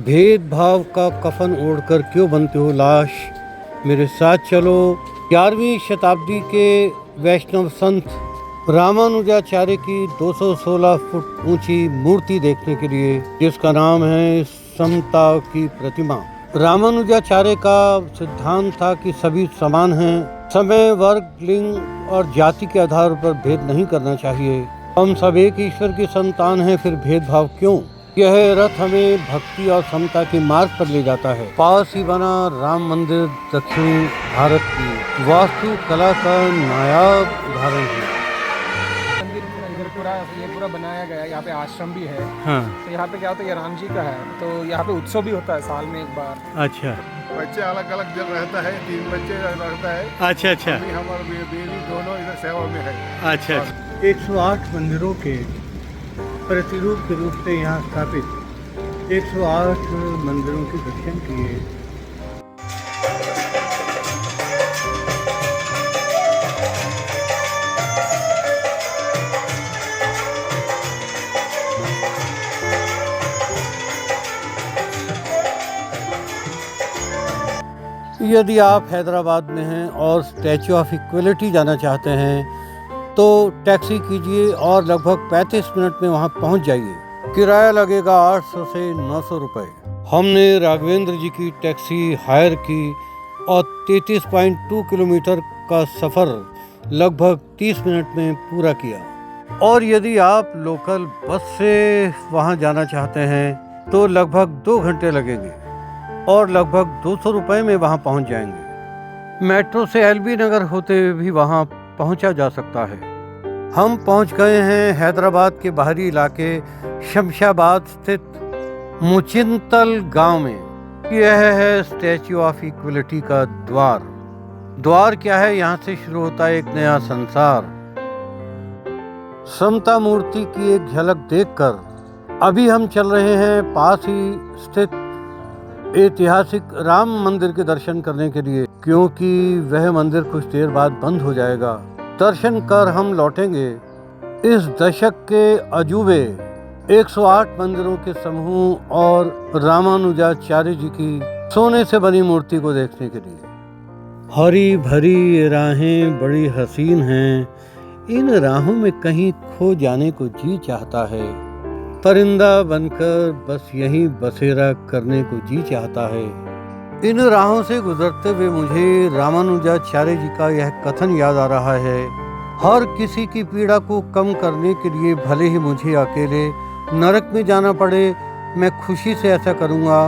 भेदभाव का कफन ओढ़कर क्यों बनते हो लाश, मेरे साथ चलो। 11वीं शताब्दी के वैष्णव संत रामानुजाचार्य की 216 फुट ऊंची मूर्ति देखने के लिए, जिसका नाम है समता की प्रतिमा। रामानुजाचार्य का सिद्धांत था कि सभी समान हैं, समय, वर्ग, लिंग और जाति के आधार पर भेद नहीं करना चाहिए। हम सब एक ईश्वर की संतान हैं, फिर भेदभाव क्यों? यह रथ हमें भक्ति और समता के मार्ग पर ले जाता है। पास ही बना राम मंदिर दक्षिणी भारत की वास्तु कला का नायाब उदाहरण है। मंदिर इधर ये पूरा बनाया गया है। यहाँ पे आश्रम भी है। हाँ। तो यहाँ पे क्या होता है, ये राम जी का है, तो यहाँ पे उत्सव भी होता है साल में एक बार। अच्छा। बच्चे अलग अलग जगह रहता है, 3 बच्चे रहता है। अच्छा अच्छा। हमारे बेबी दोनों इधर सेवा में है। अच्छा। 108 मंदिरों के प्रतिरूप के रूप से यहाँ स्थापित 108 मंदिरों के दर्शन किए। यदि आप हैदराबाद में हैं और स्टैचू ऑफ इक्वलिटी जाना चाहते हैं तो टैक्सी कीजिए और लगभग 35 मिनट में वहां पहुंच जाइए। किराया लगेगा 800 से 900 रुपए। हमने राघवेंद्र जी की टैक्सी हायर की और 33.2 किलोमीटर का सफ़र लगभग 30 मिनट में पूरा किया। और यदि आप लोकल बस से वहां जाना चाहते हैं तो लगभग 2 घंटे लगेंगे और लगभग 200 रुपए में वहां पहुंच जाएंगे। मेट्रो से एलबी नगर होते हुए भी वहां पहुंचा जा सकता है। हम पहुंच गए हैं हैदराबाद के बाहरी इलाके शमशाबाद स्थित मुचिंतल गांव में। यह है स्टैचू ऑफ इक्वलिटी का द्वार। द्वार क्या है, यहाँ से शुरू होता है एक नया संसार। समता मूर्ति की एक झलक देखकर अभी हम चल रहे हैं पास ही स्थित ऐतिहासिक राम मंदिर के दर्शन करने के लिए, क्योंकि वह मंदिर कुछ देर बाद बंद हो जाएगा। दर्शन कर हम लौटेंगे इस दशक के अजूबे 108 मंदिरों के समूह और रामानुजाचार्य जी की सोने से बनी मूर्ति को देखने के लिए। हरी भरी ये राहें बड़ी हसीन हैं, इन राहों में कहीं खो जाने को जी चाहता है। परिंदा बनकर बस यहीं बसेरा करने को जी चाहता है। इन राहों से गुजरते हुए मुझे रामानुजाचार्य जी का यह कथन याद आ रहा है, हर किसी की पीड़ा को कम करने के लिए भले ही मुझे अकेले नरक में जाना पड़े, मैं खुशी से ऐसा करूँगा।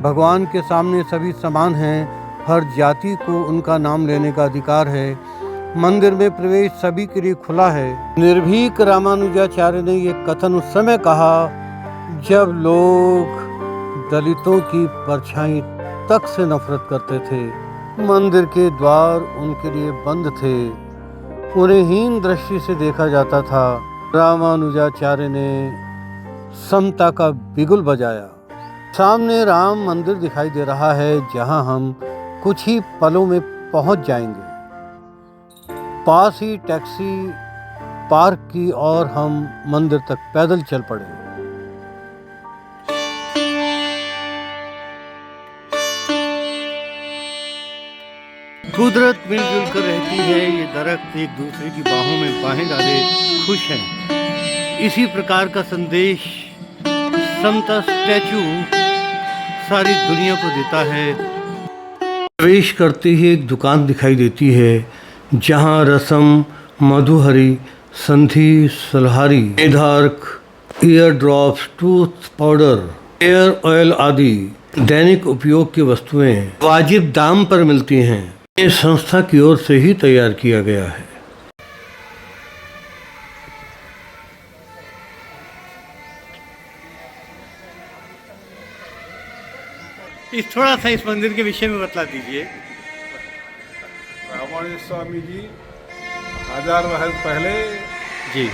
भगवान के सामने सभी समान हैं, हर जाति को उनका नाम लेने का अधिकार है। मंदिर में प्रवेश सभी के लिए खुला है। निर्भीक रामानुजाचार्य ने ये कथन उस समय कहा जब लोग दलितों की परछाई तक से नफरत करते थे। मंदिर के द्वार उनके लिए बंद थे, उन्हें हीन दृष्टि से देखा जाता था। रामानुजाचार्य ने समता का बिगुल बजाया। सामने राम मंदिर दिखाई दे रहा है, जहां हम कुछ ही पलों में पहुंच जाएंगे। पास ही टैक्सी पार्क की और हम मंदिर तक पैदल चल पड़े। कुदरत मिलजुल कर रहती है, ये दरख्त एक दूसरे की बाहों में बाहें डाले खुश हैं। इसी प्रकार का संदेश समता स्टैचू सारी दुनिया को देता है। प्रवेश करते ही एक दुकान दिखाई देती है जहां Rasam, Madhuhari, Sandhi, Salhari, Medhark, ear drops, tooth powder, hair oil आदि दैनिक उपयोग की वस्तुएं वाजिब दाम पर मिलती हैं। ये संस्था की ओर से ही तैयार किया गया है। थोड़ा सा इस मंदिर के विषय में बतला दीजिए। रामानुज स्वामी जी 1000 वर्ष पहले जी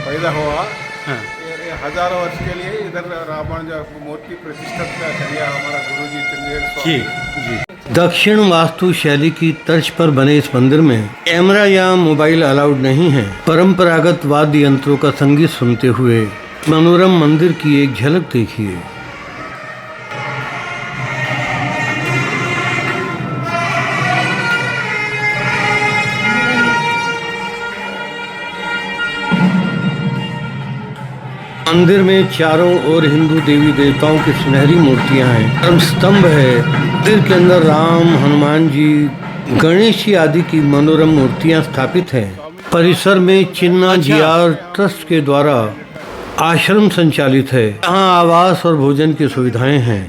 पैदा हुआ। हाँ। ये हजारों वर्ष के लिए इधर रामानुज मूर्ति प्रतिष्ठित किया हमारा गुरुजी चंदेल स्वामी जी। दक्षिण वास्तु शैली की तर्ज पर बने इस मंदिर में कैमरा या मोबाइल अलाउड नहीं है। परंपरागत वाद्य यंत्रों का संगीत सुनते हुए मनोरम मंदिर की एक झलक देखिए। मंदिर में चारों ओर हिंदू देवी देवताओं की सुनहरी मूर्तियां हैं। धर्म स्तंभ है। मंदिर के अंदर राम, हनुमान जी, गणेश जी आदि की मनोरम मूर्तियां स्थापित हैं। परिसर में चिन्ना जीआर ट्रस्ट के द्वारा आश्रम संचालित है। यहाँ आवास और भोजन की सुविधाएं हैं।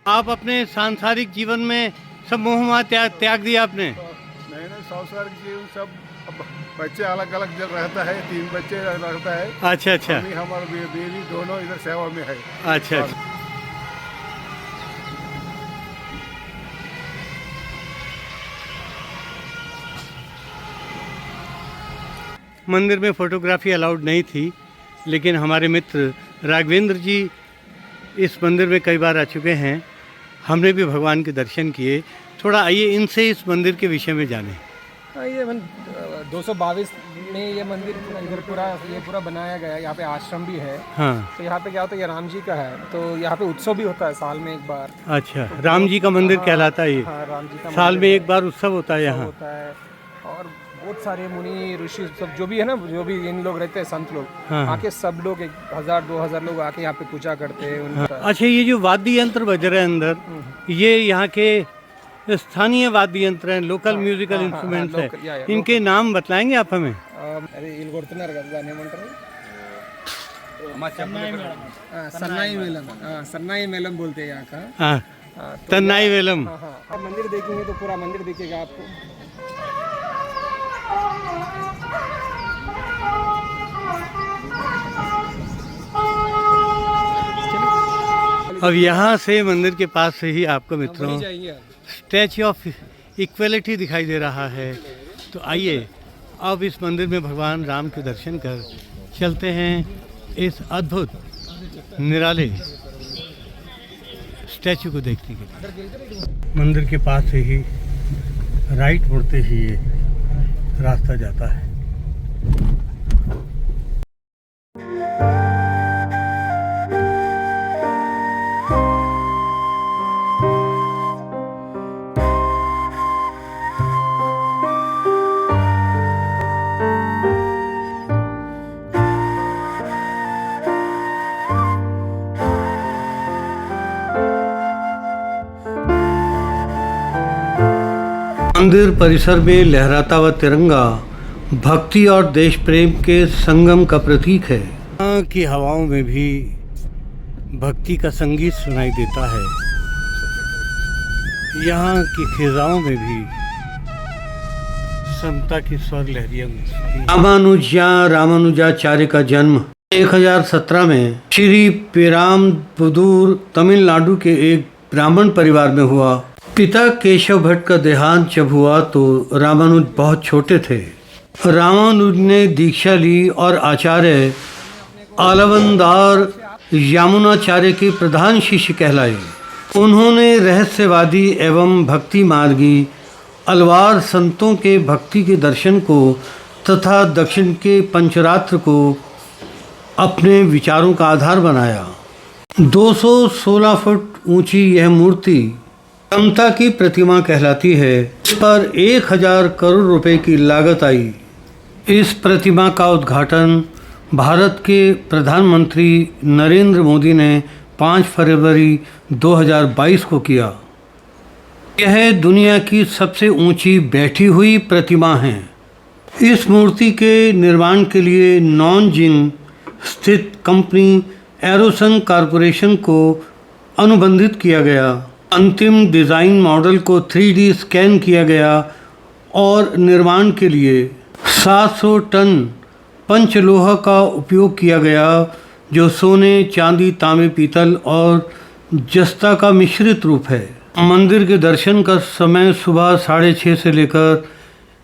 आप अपने सांसारिक जीवन में सब मोह माया त्याग दिया आपने? नहीं सांसारिक जीवन सब बच्चे अलग अलग जगह रहता है, 3 बच्चे रहता है। अच्छा अच्छा। हमारे बीवी दोनों इधर सेवा में है। अच्छा अच्छा। मंदिर में फोटोग्राफी अलाउड नहीं थी, लेकिन हमारे मित्र राघवेंद्र जी इस मंदिर में कई बार आ चुके हैं। हमने भी भगवान के दर्शन किए। थोड़ा आइए इनसे इस मंदिर के विषय में जानें। ये 222 में ये मंदिर इधर पूरा बनाया गया है। यहाँ पे आश्रम भी है। हाँ। तो यहाँ पे क्या होता है, ये राम जी का है, तो यहाँ पे उत्सव भी होता है साल में एक बार। अच्छा, राम जी का मंदिर कहलाता है ये? हाँ, राम जी का साल में एक बार उत्सव होता है यहाँ? होता है। और बहुत सारे मुनि ऋषि सब जो भी है ना, जो भी इन लोग रहते हैं, संत लोग, हाँ। आके सब लोग 1000-2000 लोग आके यहाँ पे पूजा करते हैं उनका। अच्छा, ये जो वाद्य यंत्र बज रहे हैं अंदर, ये यहाँ के स्थानीय वाद्य यंत्र हैं, लोकल म्यूजिकल इंस्ट्रूमेंट्स हैं। इनके नाम बतलाएंगे आप हमें? अरे इल्ल కొడుతున్నారు కదా, దాన్ని ఏమంటారు? सन्नाई मेलम। सन्नाई मेलम बोलते हैं यहाँ का। हाँ, तन्नाई वेलम। आप मंदिर देखेंगे तो पूरा मंदिर दिखेगा आपको। अब यहाँ से मंदिर के पास से ही आपको मित्रों स्टैच्यू ऑफ इक्वलिटी दिखाई दे रहा है। तो आइए अब इस मंदिर में भगवान राम के दर्शन कर चलते हैं इस अद्भुत निराले स्टैच्यू को देखने के लिए। मंदिर के पास से ही राइट मुड़ते ही ये रास्ता जाता है। मंदिर परिसर में लहराता हुआ तिरंगा भक्ति और देश प्रेम के संगम का प्रतीक है। यहाँ की हवाओं में भी भक्ति का संगीत सुनाई देता है। यहाँ की खिजाओं में भी समता की स्वर लहरियां रामानुजाचार्य का जन्म 1017 में श्री पेराम्बदूर तमिलनाडु के एक ब्राह्मण परिवार में हुआ। पिता केशव भट्ट का देहांत जब हुआ तो रामानुज बहुत छोटे थे। रामानुज ने दीक्षा ली और आचार्य आलवंदार यामुनाचार्य के प्रधान शिष्य कहलाए। उन्होंने रहस्यवादी एवं भक्ति मार्गी अलवार संतों के भक्ति के दर्शन को तथा दक्षिण के पंचरात्र को अपने विचारों का आधार बनाया। 216 फुट ऊंची यह मूर्ति समता की प्रतिमा कहलाती है। इस पर 1000 करोड़ रुपए की लागत आई। इस प्रतिमा का उद्घाटन भारत के प्रधानमंत्री नरेंद्र मोदी ने 5 फरवरी 2022 को किया। यह दुनिया की सबसे ऊंची बैठी हुई प्रतिमा है। इस मूर्ति के निर्माण के लिए नॉनजिंग स्थित कंपनी एरोसन कॉरपोरेशन को अनुबंधित किया गया। अंतिम डिज़ाइन मॉडल को 3D स्कैन किया गया और निर्माण के लिए 700 टन पंचलोहा का उपयोग किया गया, जो सोने, चांदी, तांबे, पीतल और जस्ता का मिश्रित रूप है। मंदिर के दर्शन का समय सुबह 6:30 से लेकर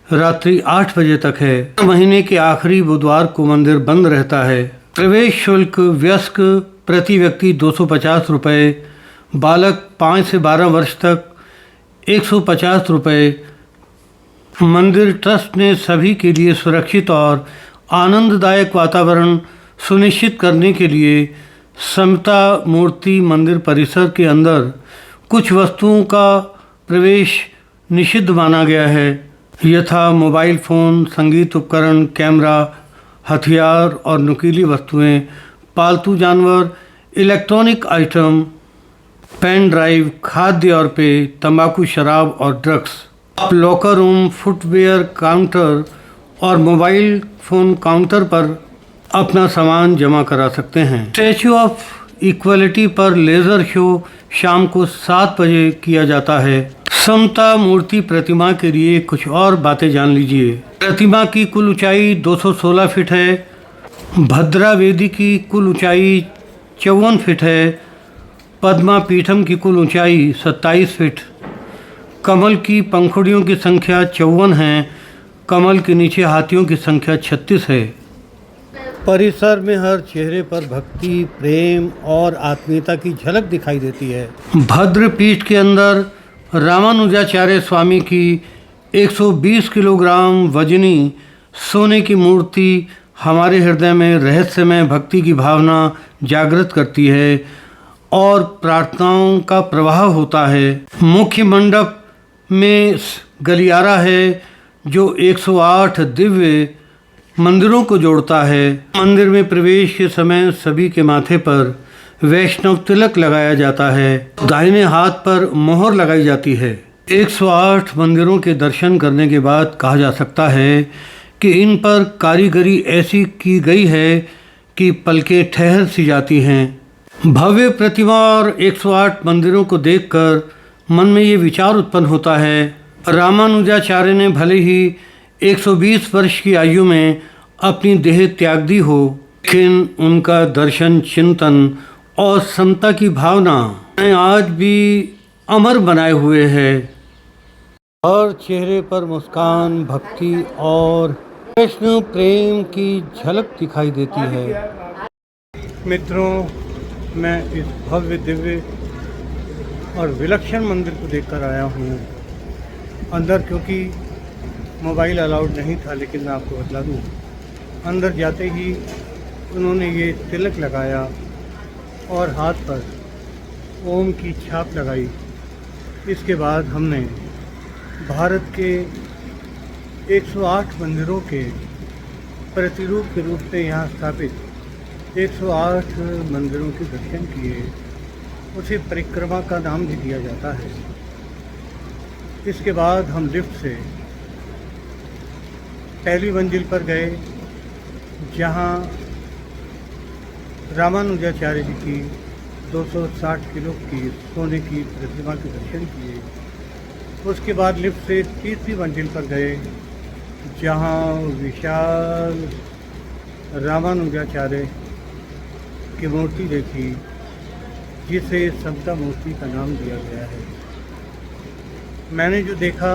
रात्रि 8 बजे तक है। महीने के आखिरी बुधवार को मंदिर बंद रहता है। प्रवेश शुल्क वयस्क प्रति व्यक्ति 250 रुपये, बालक 5 से 12 वर्ष तक 150 रुपये। मंदिर ट्रस्ट ने सभी के लिए सुरक्षित और आनंददायक वातावरण सुनिश्चित करने के लिए समता मूर्ति मंदिर परिसर के अंदर कुछ वस्तुओं का प्रवेश निषिद्ध माना गया है, यथा मोबाइल फ़ोन, संगीत उपकरण, कैमरा, हथियार और नुकीली वस्तुएं पालतू जानवर, इलेक्ट्रॉनिक आइटम, पेन ड्राइव, खाद्य और पेय, तंबाकू, शराब और ड्रग्स। आप लॉकर रूम, फुटवेयर काउंटर और मोबाइल फ़ोन काउंटर पर अपना सामान जमा करा सकते हैं। स्टैचू ऑफ इक्वलिटी पर लेज़र शो शाम को 7 बजे किया जाता है। समता मूर्ति प्रतिमा के लिए कुछ और बातें जान लीजिए। प्रतिमा की कुल ऊंचाई 216 फीट है। भद्रा वेदी की कुल ऊंचाई 54 फीट है। पद्मा पीठम की कुल ऊंचाई 27 फीट। कमल की पंखुड़ियों की संख्या 54 है। कमल के नीचे हाथियों की संख्या 36 है। परिसर में हर चेहरे पर भक्ति, प्रेम और आत्मीयता की झलक दिखाई देती है। भद्र पीठ के अंदर रामानुजाचार्य स्वामी की 120 किलोग्राम वजनी सोने की मूर्ति हमारे हृदय में रहस्यमय भक्ति की भावना जागृत करती है और प्रार्थनाओं का प्रवाह होता है। मुख्य मंडप में गलियारा है जो 108 दिव्य मंदिरों को जोड़ता है। मंदिर में प्रवेश के समय सभी के माथे पर वैष्णव तिलक लगाया जाता है। दाहिने हाथ पर मोहर लगाई जाती है। 108 मंदिरों के दर्शन करने के बाद कहा जा सकता है कि इन पर कारीगरी ऐसी की गई है कि पलकें ठहर सी जाती हैं। भव्य प्रतिमा और 108 मंदिरों को देखकर मन में ये विचार उत्पन्न होता है, रामानुजाचार्य ने भले ही 120 वर्ष की आयु में अपनी देह त्याग दी हो, लेकिन उनका दर्शन, चिंतन और समता की भावना आज भी अमर बनाए हुए है। हर चेहरे पर मुस्कान, भक्ति और कृष्ण प्रेम की झलक दिखाई देती है। मित्रों, मैं इस भव्य, दिव्य और विलक्षण मंदिर को देखकर आया हूँ। अंदर क्योंकि मोबाइल अलाउड नहीं था, लेकिन मैं आपको बतला दूँ, अंदर जाते ही उन्होंने ये तिलक लगाया और हाथ पर ओम की छाप लगाई। इसके बाद हमने भारत के 108 मंदिरों के प्रतिरूप के रूप में यहाँ स्थापित 108 मंदिरों के दर्शन किए। उसे परिक्रमा का नाम भी दिया जाता है। इसके बाद हम लिफ्ट से पहली मंजिल पर गए, जहाँ रामानुजाचार्य जी की 260 किलो की सोने की प्रतिमा के दर्शन किए। उसके बाद लिफ्ट से तीसरी मंजिल पर गए, जहाँ विशाल रामानुजाचार्य की मूर्ति देखी, जिसे समता मूर्ति का नाम दिया गया है। मैंने जो देखा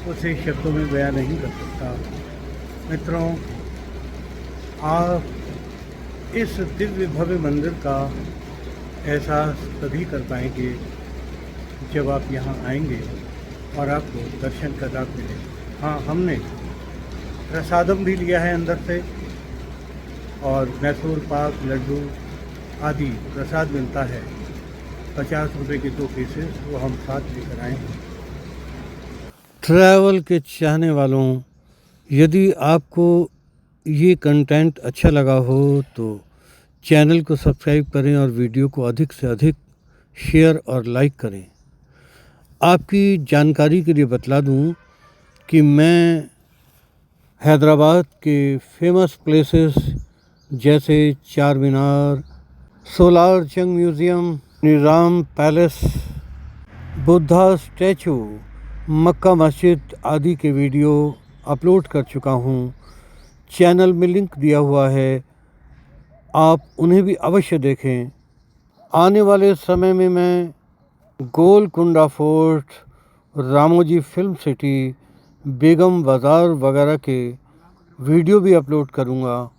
उसे शब्दों में बयान नहीं कर सकता। मित्रों, आप इस दिव्य भव्य मंदिर का एहसास तभी कर पाएंगे जब आप यहाँ आएंगे और आपको दर्शन का लाभ मिले। हाँ, हमने प्रसादम भी लिया है अंदर से, और मैसूर पाक, लड्डू आदि प्रसाद मिलता है। 50 रुपये के 2 पीसेस, वो हम साथ लेकर आए हैं। ट्रैवल के चाहने वालों, यदि आपको ये कंटेंट अच्छा लगा हो तो चैनल को सब्सक्राइब करें और वीडियो को अधिक से अधिक शेयर और लाइक करें। आपकी जानकारी के लिए बतला दूं कि मैं हैदराबाद के फेमस प्लेसेस जैसे चार मीनार, सोलार जंग म्यूज़ियम, निज़ाम पैलेस, बुद्धा स्टैचू, मक्का मस्जिद आदि के वीडियो अपलोड कर चुका हूँ। चैनल में लिंक दिया हुआ है, आप उन्हें भी अवश्य देखें। आने वाले समय में मैं Golconda fort, Ramoji film city, Begum Bazaar वगैरह के वीडियो भी अपलोड करूँगा।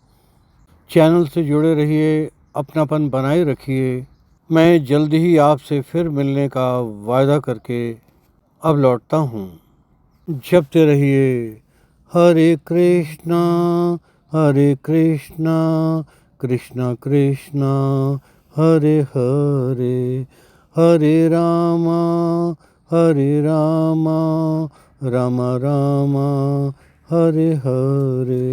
चैनल से जुड़े रहिए, अपनापन बनाए रखिए। मैं जल्दी ही आपसे फिर मिलने का वायदा करके अब लौटता हूँ। जपते रहिए हरे कृष्णा कृष्णा कृष्णा हरे हरे, हरे रामा रामा रामा हरे हरे।